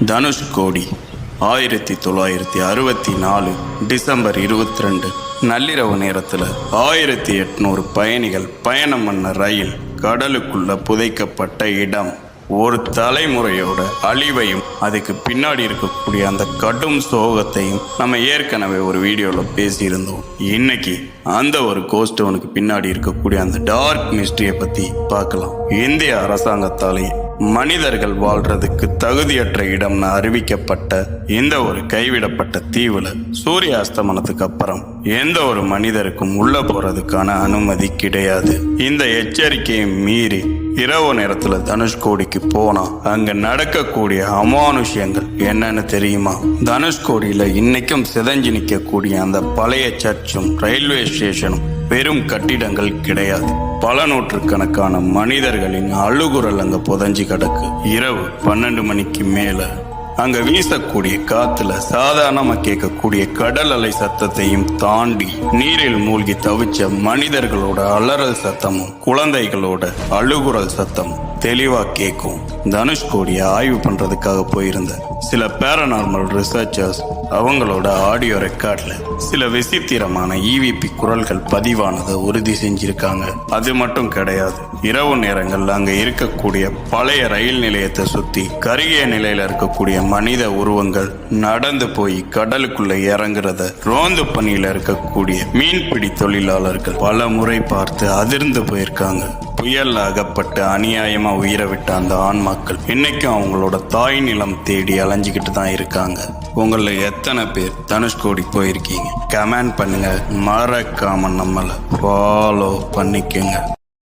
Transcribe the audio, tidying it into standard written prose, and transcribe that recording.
Dhanushkodi 1964 December 22 நள்ளிரவு நேரத்தில் 1800 பயணிகள் பயணம் பண்ண ரயில் கடலுக்குள்ள புதைக்கப்பட்ட இடம். ஒரு தலைமுறையோட அழிவையும் அதுக்கு பின்னாடி இருக்கக்கூடிய அந்த கடும் சோகத்தையும் நம்ம ஏற்கனவே ஒரு வீடியோவில் பேசியிருந்தோம். இன்னைக்கு அந்த ஒரு கோஸ்டோனுக்கு பின்னாடி இருக்கக்கூடிய அந்த டார்க் மிஸ்ட்ரியை பற்றி பார்க்கலாம். இந்திய அரசாங்கத்தாலேயே மனிதர்கள் வாழ்றதுக்கு தகுதியற்ற இடம்னு அறிவிக்கப்பட்ட இந்த ஒரு கைவிடப்பட்ட தீவுல சூரிய அஸ்தமனத்துக்கு அப்புறம் எந்த ஒரு மனிதருக்கும் உள்ள போறதுக்கான அனுமதி கிடையாது. இந்த எச்சரிக்கையை மீறி இரவு நேரத்துல தனுஷ்கோடிக்கு போனா அங்க நடக்கக்கூடிய அமானுஷ்யங்கள் என்னன்னு தெரியுமா? தனுஷ்கோடியில இன்னைக்கும் சிதைஞ்சு நிற்கக்கூடிய அந்த பழைய சர்ச்சும் ரயில்வே ஸ்டேஷனும் வெறும் கட்டிடங்கள் கிடையாது. பல நூற்றுக்கணக்கான மனிதர்களின் அழுகுரல் அங்க புதஞ்சு கிடக்கு. இரவு 12 மணிக்கு மேல அங்க வீசக்கூடிய காத்துல சாதாரணமா கேட்கக்கூடிய கடல் அலை சத்தத்தையும் தாண்டி நீரில் மூழ்கி தவிச்ச மனிதர்களோட அலறல் சத்தமும் குழந்தைகளோட அழுகுரல் சத்தமும் தெளிவா கேட்கும். தனுஷ்கோடியை ஆய்வு பண்றதுக்காக போயிருந்த சில பேரநார்மல் ரிசர்ச்சர்ஸ் அவங்களோட ஆடியோ ரெக்கார்ட்ல சில விசித்திரமான இவிபி குரல்கள் பதிவானதை உறுதி செஞ்சிருக்காங்க. அது மட்டும் கிடையாது, இரவு நேரங்கள்ல அங்க இருக்கக்கூடிய பழைய ரயில் நிலையத்தை சுத்தி கருகிய நிலையில இருக்கக்கூடிய மனித உருவங்கள் நடந்து போய் கடலுக்குள்ள இறங்குறத ரோந்து பணியில இருக்கக்கூடிய மீன்பிடி தொழிலாளர்கள் பல முறை பார்த்து அதிர்ந்து போயிருக்காங்க. புயல் அகப்பட்டு அநியாயமா உயிரை விட்ட அந்த ஆன்மாக்கள் இன்னைக்கும் அவங்களோட தாய் நிலம் தேடி அலைஞ்சிக்கிட்டு தான் இருக்காங்க. உங்கள எத்தனை பேர் தனுஷ்கோடி போயிருக்கீங்க? கமெண்ட் பண்ணுங்க. மறக்காம நம்மளை ஃபாலோ பண்ணிக்கோங்க.